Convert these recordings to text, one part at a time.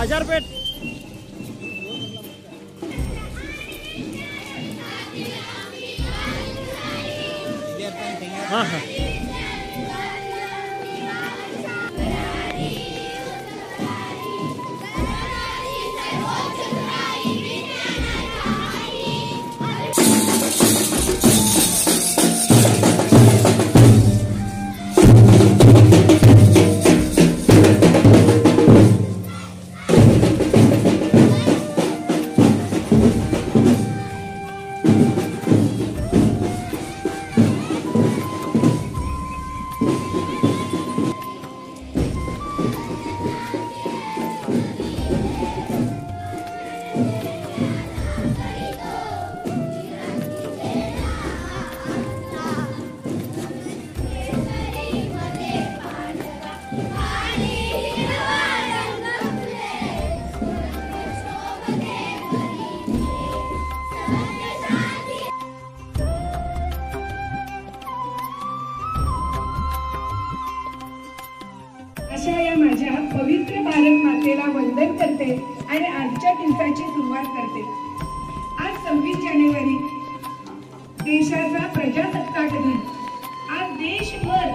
बाजारपेठ हाँ हाँ अशा या माझ्या पवित्र भारत मातेला वंदन करते आणि आजच्या दिवसाची सुरुवात करते। आज 26 जानेवारी देशाचा प्रजासत्ताक दिन। आज देशभर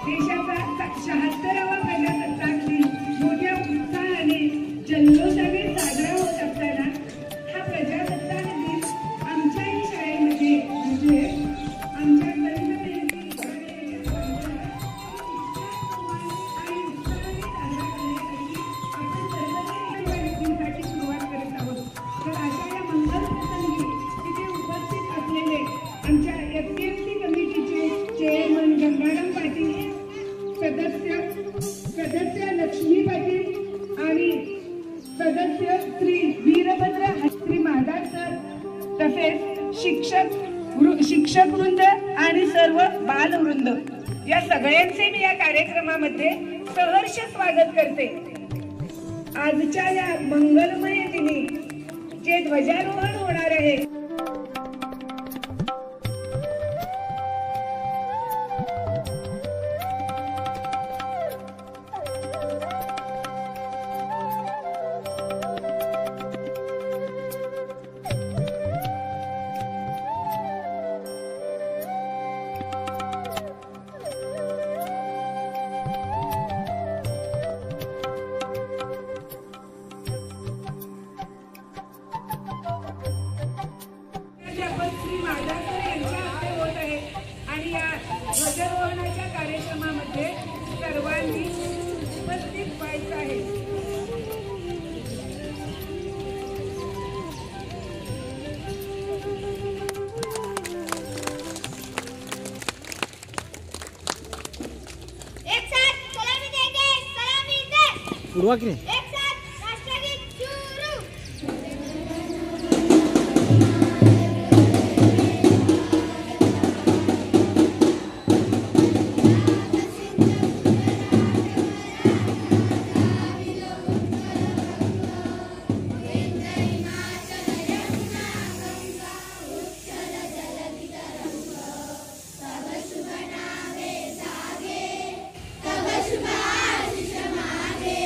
देशाचा 76वा प्रजासत्ताक दिन मोठ्या उत्साहाने जल्लोषाने साजरा होत असताना हा प्रजासत्ताक दिन आमच्याही शाळेमध्ये म्हणजे आमच्या आमच्या एफटीएमसी कमिटीचे चेअरमन गंगाराम पाटील, सदस्य लक्ष्मी पाटील आणि सदस्य श्री वीरभद्र श्री महादार सर, तसेच शिक्षक वृंद आणि सर्व बालवृंद या सगळ्यांचे मी या कार्यक्रमामध्ये सहर्ष स्वागत करते। आजच्या या मंगलमय दिनी जे ध्वजारोहण होणार आहे ध्वजारोहणाच्या कार्यक्रमामध्ये सर्वांनी उपस्थित व्हायचं आहे। एक साथ सलामी देंगे, सलामी दे। उड़वा के एक साथ राष्ट्रगीत शुरू। शुभ आशीष मागे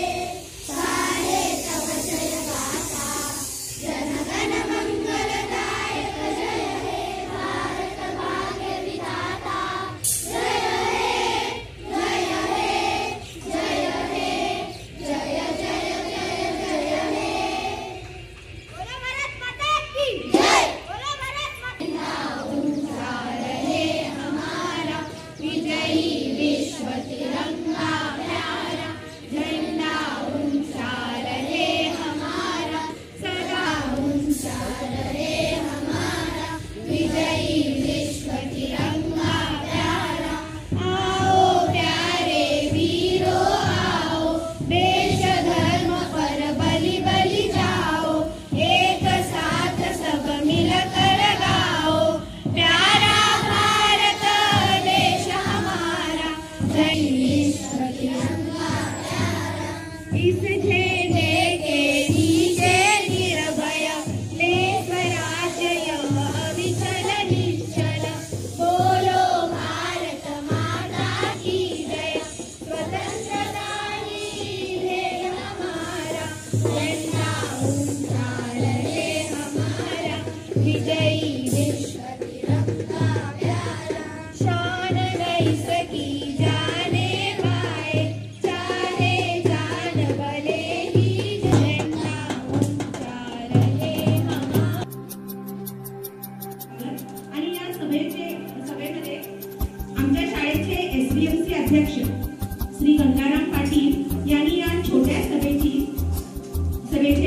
श्री गंगाराम पाटील यांनी या छोट्या सभेचे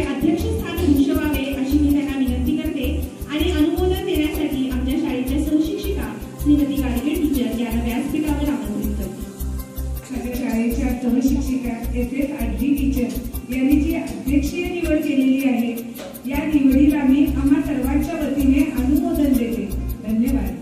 अध्यक्षस्थान भूषवावे अशी मी त्यांना विनंती करते आणि अनुमोदन देण्यासाठी आमच्या शाळेच्या सहशिक्षिका श्रीमती गाडगे टीचर यांना व्यासपीठावर आमंत्रित करते. माझ्या शाळेच्या सहशिक्षिका एस आडली टीचर यांनी जी अध्यक्षीय निवड केलेली आहे या निवडीला मी आम्हा सर्वांच्या वतीने अनुमोदन देते. धन्यवाद.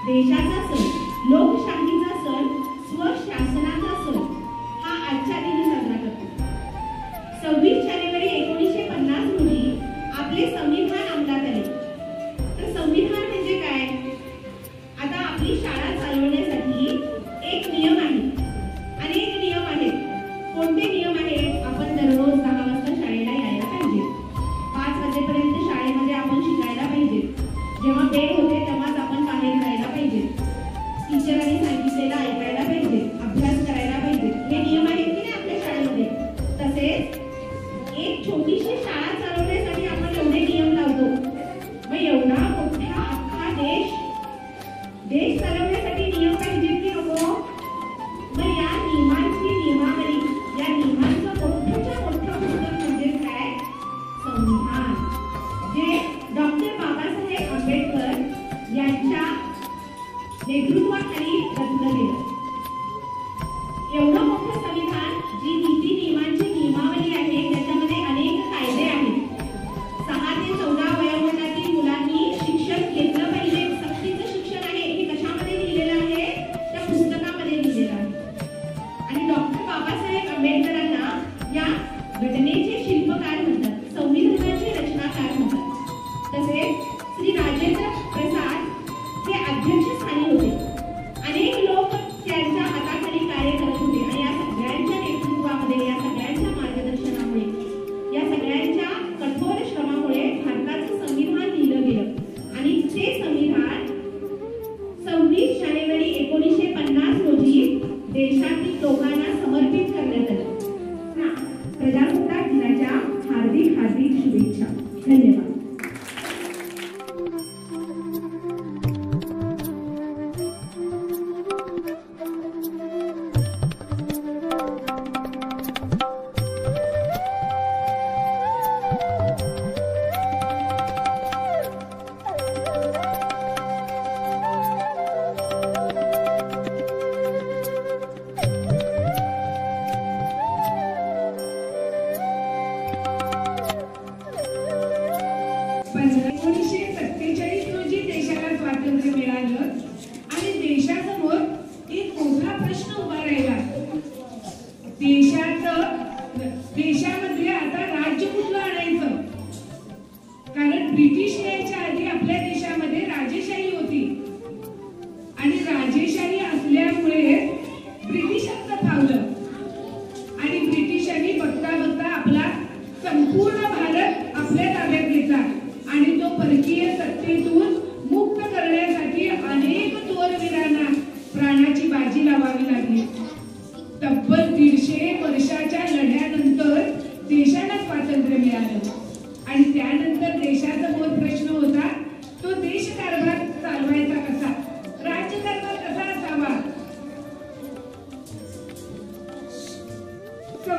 देशाचा सण, लोकशाहीचा सण, स्वशासनाचा सण हा आजच्या दिनी साजरा करतो. 26 जानेवारी 1950 रोजी आपले संविधान अंमलात आले. तर संविधान म्हणजे काय? आता आपली शाळा चालवण्यासाठी एक नियम आहे, अनेक नियम आहेत. कोणते नियम आहेत? आपण दररोज 10 वाजता शाळेला यायला पाहिजे. 5 वाजेपर्यंत शाळेमध्ये आपण शिकायला पाहिजे. जेव्हा बेल होते तेव्हाच आपण बाहेर जायला पाहिजे. टीचरांनी सांगितलेलं ऐकायला पाहिजे, अभ्यास करायला पाहिजे. हे नियम आहेत की नाही आपल्या शाळेमध्ये? तसेच एक छोटीशी शाळा चालवण्यासाठी आपण एवढे नियम लावतो. मग एवढा मोठा अख्खा देश चालवण्यासाठी नियम पाहिजेत की नको? मग या नियमांची नियमावली, या नियमांचं मोठ्याच्या मोठं पुस्तक म्हणजे काय? संविधान, जे डॉक्टर बाबासाहेब आंबेडकर यांच्या नेतृत्वाखाली रचलं गेलं.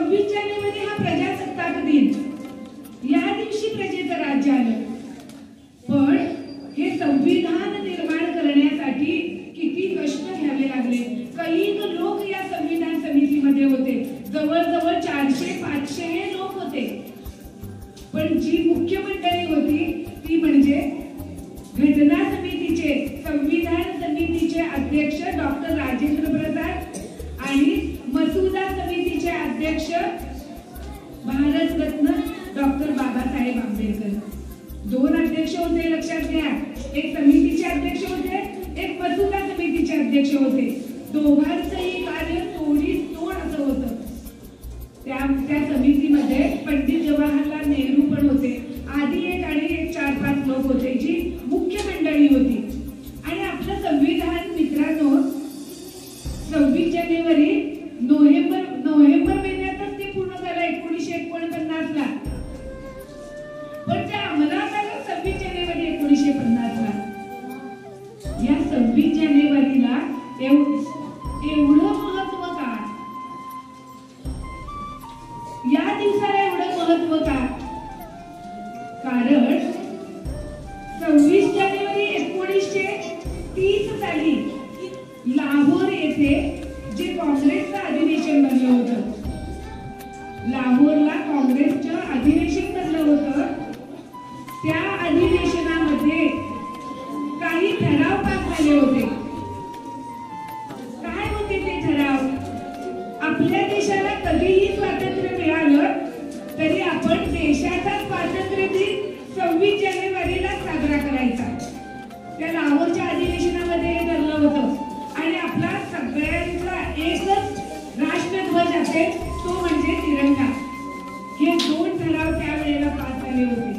26 जानेवारी हा प्रजासत्ताक दिन. या दिवशी प्रजेचं राज्य आलं. पण हे संविधान निर्माण करण्यासाठी किती कष्ट घ्यावे लागले. कैक लोक या संविधान समितीमध्ये होते. जवळजवळ 400-500 लोक होते. पण जी मुख्य मंडळी होती ती म्हणजे घटना समितीचे, संविधान समितीचे अध्यक्ष डॉक्टर राजेंद्र प्रसाद आणि मसुदा समितीचे अध्यक्ष भारतरत्न डॉक्टर बाबासाहेब आंबेडकर. 2 अध्यक्ष होते, लक्षात घ्या. एक समितीचे अध्यक्ष होते, एक मसुदा समितीचे अध्यक्ष होते. दोघांचंही कार्य तोडीस-तोड असं होतं. त्या समितीमध्ये पंडित जवाहरलाल नेहरू पण होते. आधी एक आणि एक 4-5 लोक होते जी मुख्य मंडळी होती. आणि आपलं संविधान मित्रांनो 26 जानेवारी नोव्हेंबर महिन्यातच ते पूर्ण झालं 1949 ला. पण त्या अंमलात आलं 26 जानेवारी 1950 ला. या 26 जानेवारीला एवढं महत्व का? या दिवसाला एवढं महत्व का? कारण 26 जानेवारी 1930 साली लाहोर येथे जे काँग्रेसचं अधिवेशन भरलं होतं, लाहोरला काँग्रेसचं अधिवेशन भरलं होतं. त्या अधिवेशनामध्ये काही ठराव पास झाले होते. काय होते ते ठराव? आपल्या देशाला कधीही स्वातंत्र्य मिळालं तरी आपण देशाचा स्वातंत्र्य दिन 26 जानेवारीला साजरा करायचा. त्या लाहोरच्या अधिवेशनामध्ये हे ठरलं होतं. आणि आपला सगळ्यांचा एकच राष्ट्रध्वज असेल तो म्हणजे तिरंगा. हे 2 ठराव त्यावेळेला पास झाले होते.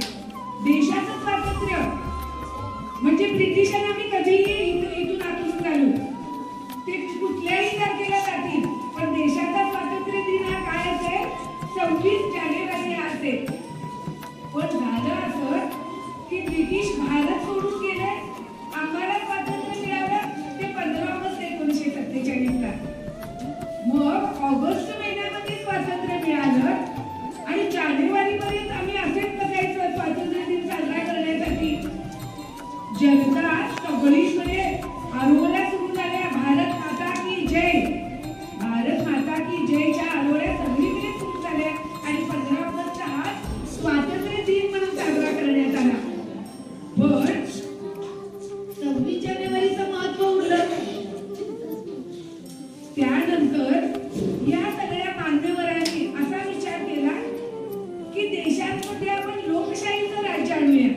देशाचं स्वातंत्र्य म्हणजे ब्रिटिशांना मी कधीही इथून आतून चालू ते कुठल्याही तारखेला जातील, पण देशाचा स्वातंत्र्य दिन हा काय असेल? 26 जानेवारी हा असेल. पण झालं असं की ब्रिटिश भारत सोडून गेले. आम्हाला स्वातंत्र्य मिळालं ते 15 ऑगस्ट 1947 ला. मग ऑगस्ट महिन्यामध्ये स्वातंत्र्य मिळालं आणि जानेवारी पर्यंत आम्ही असेच बघायचं स्वातंत्र्य दिन साजरा करण्यासाठी. जनता सगळीकडे आरोळ्या सुरू झाल्या. भारत माता की जय, भारत माता की जयच्या आरोळ्या सगळीकडे सुरू झाल्या. आणि 15 ऑगस्ट हा स्वातंत्र्य दिन म्हणून साजरा करण्यात आला. पण 26 जानेवारीचं महत्व उरलं. त्यानंतर या सगळ्या मान्यवरांनी असा विचार केला की देशामध्ये आपण लोकशाहीचं राज्य आणूया.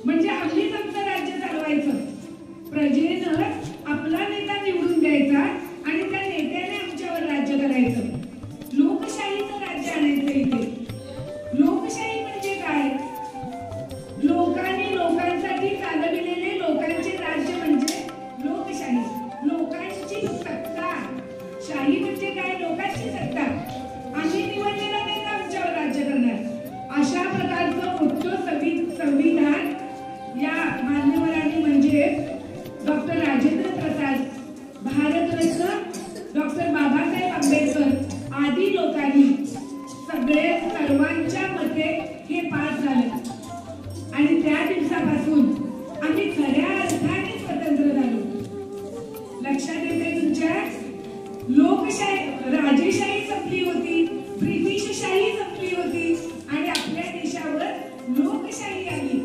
म्हणजे आम्हीच आमचं राज्य चालवायचं. प्रजेनं आपला नेता निवडून द्यायचा आणि त्या नेत्याने आमच्यावर राज्य करायचं. लोकशाहीचं राज्य आणायचं इथे. लोकशाही म्हणजे काय? लोकांनी लोकांसाठी चालविलेले लोकांचे राज्य म्हणजे लोकशाही. लोकांची सत्ता. शाही म्हणजे काय? लोकांची सत्ता. आम्ही निवडलेला नेता आमच्यावर राज्य करणार. अशा प्रकारचं मोठं संविधान या मान्यवरांनी म्हणजे डॉक्टर राजेंद्र प्रसाद, भारतरत्न डॉक्टर बाबासाहेब आंबेडकर आदी लोकांनी सर्वांच्या मते हे पास झालं. आणि त्या दिवसापासून आम्ही खऱ्या अर्थाने स्वतंत्र झालो. लक्षात येते तुमच्या? लोकशाही, राजेशाही संपली होती, ब्रिटिशशाही संपली होती आणि आपल्या देशावर लोकशाही आली.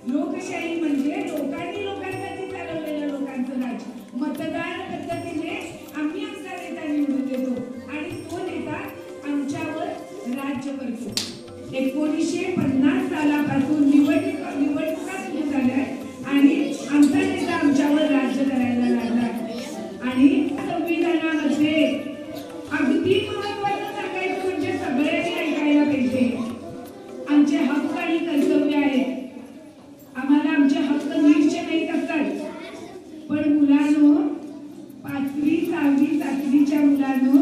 लोकशाही म्हणजे लोकांनी लोकांसाठी चालवलेलं लोकांचं राज्य. मतदान पद्धतीने आम्ही आमचा नेता निवडून देतो आणि तो नेता आमच्यावर राज्य करतो. 1950 सालापासून निवडणुका सुरू झाल्या आणि आमचा नेता आमच्यावर राज्य करायला लागला. आणि संविधानामध्ये अगदी महत्त्वाचं सांगायचं म्हणजे सगळ्यांनी ऐकायला पाहिजे. आमचे हक्क आणि कर्तव्य आहेत. आम्हाला आमचे हक्क नीटचे माहीत असतात. पण मुलांनो, 5वी 6वी 7वीच्या मुलांनो,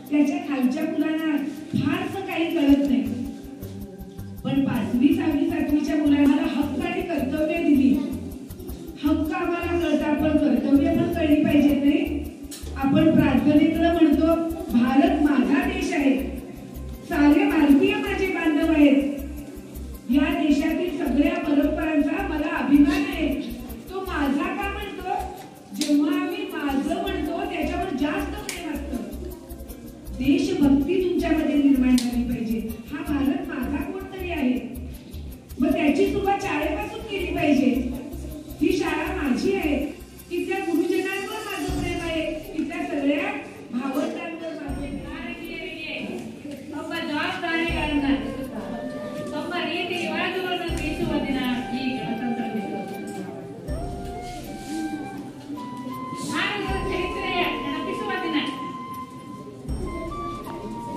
त्याच्या खालच्या मुलांना फारसं काही कळत नाही. पण 5वी 6वी 7वीच्या मुलांना हक्क आणि कर्तव्य दिली. हक्क आम्हाला कळतात पण कर्तव्य पण कळली पाहिजेत नाही. आपण प्रार्थनेकडे म्हणतो भारत माझा देश भक्ती तुमच्यामध्ये निर्माण झाली पाहिजे. हा भारत माझा कोणतरी आहे, मग त्याची सुरुवात शाळेपासून केली पाहिजे. ही शाळा माझी आहे, तिथल्या गुरुजनांवर माझं प्रेम आहे, तिथल्या सगळ्या भावंडांवर माझे ಒಬ್ಬ ಜವಾಬ್ದಾರಿಗಳನ್ನ ತಮ್ಮ ರೀತಿ ರಿವಾಜುಗಳನ್ನು ತಿಳಿಸುವ ದಿನ ಈ ಗಣತಂತ್ರ ದಿವಸ. ಭಾರತದ ಚರಿತ್ರೆಯ ನೆನಪಿಸುವ ದಿನ.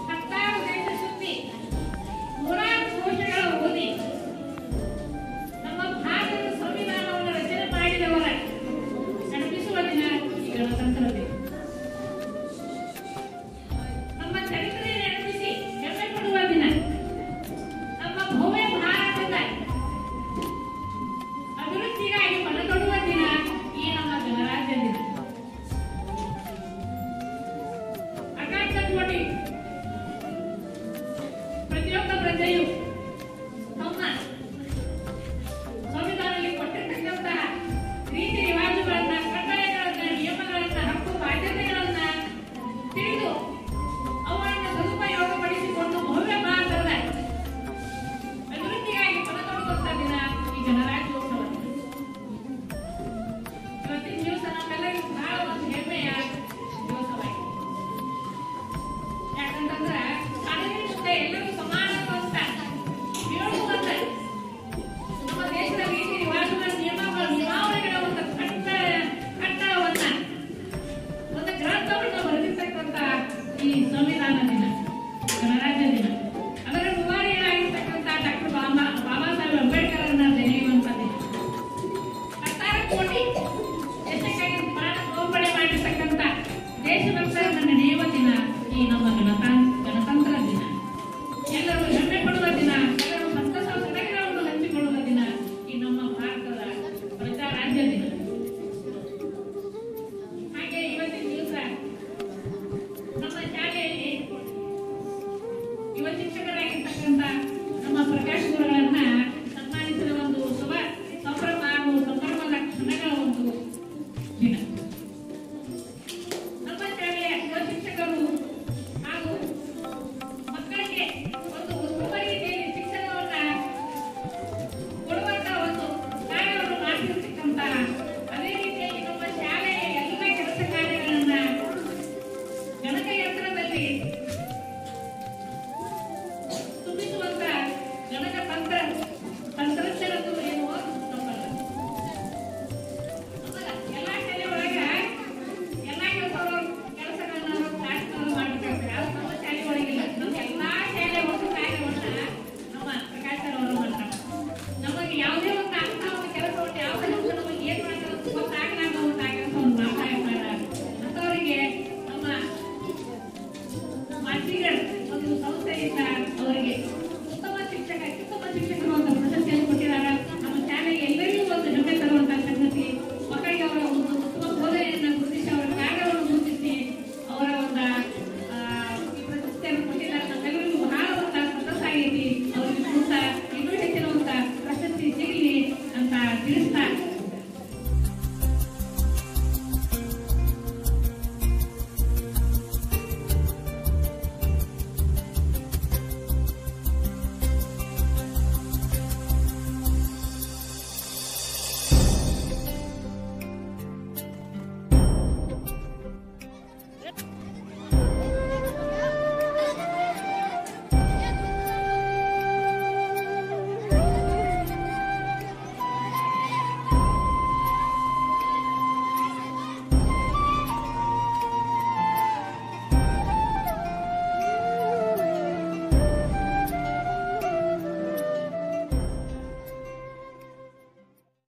ಹತ್ತಾರು ದೇಶ ಸುತ್ತಿ ನೂರಾರು ಕೋಶಗಳ ಓದಿ ನಮ್ಮ ಭಾರತದ ಸಂವಿಧಾನವನ್ನು ರಚನೆ ಮಾಡಿದವರ ನೆನಪಿಸುವ ದಿನ ಈ ಗಣತಂತ್ರ ದಿನ. ನಮ್ಮ ಚರಿತ್ರೆ ನೆನಪಿಸಿ ಹೆಮ್ಮೆ ಪಡುವ ದಿನ. ನಮ್ಮ ಭವ್ಯ ಭಾರತದ ಅಭಿವೃದ್ಧಿಗಾಗಿ ಮನತೊಡುವ ದಿನ ಈ ನಮ್ಮ ಗಣರಾಜ್ಯ ದಿನ. ಅಕಾಲ ಚಟುವಟಿ ಪ್ರತಿಯೊಬ್ಬ ಪ್ರಜೆಯು ತಮ್ಮ ಸಂವಿಧಾನದಲ್ಲಿ ಕೊಟ್ಟಿರ್ತಕ್ಕಂತಹ ರೀತಿ ರಿವಾಜುಗಳನ್ನ, ಕಟ್ಟಳೆಗಳನ್ನ, ನಿಯಮಗಳನ್ನ, ಹಕ್ಕು ಬಾಧ್ಯತೆಗಳನ್ನ ತಿಳಿದು ಅವುಗಳನ್ನು ಸದುಪಯೋಗಪಡಿಸಿಕೊಂಡು ಭವ್ಯ ಭಾರತದ ಅಭಿವೃದ್ಧಿಗಾಗಿ ಮನತೊಡುವಂತಹ ದಿನ ಈ ಗಣರಾಜ್ಯೋತ್ಸವ. ಇವತ್ತಿನ ದಿವಸ ನಮ್ಮೆಲ್ಲರಿಗೂ ಬಹಳ ಒಂದು ಹೆಮ್ಮೆಯ ದಿವಸವಾಗಿದೆ. ಯಾಕಂತಂದ್ರೆ ಕಾನೂನಿನ ಮುಂದೆ ಎಲ್ಲರೂ ಸಮಾನ ಅಂತ ಹೇಳುವಂತ ನಮ್ಮ ದೇಶದ ರೀತಿ ರಿವಾಜುಗಳ, ನಿಯಮಗಳು, ನಿಯಮಾವಳಿಗಳ ಒಂದು ಕಟ್ಟಡವನ್ನ, ಒಂದು ಗ್ರಂಥವನ್ನು ಬರೆದಿರ್ತಕ್ಕಂಥ ಈ ಸಂವಿಧಾನ ದಿನ.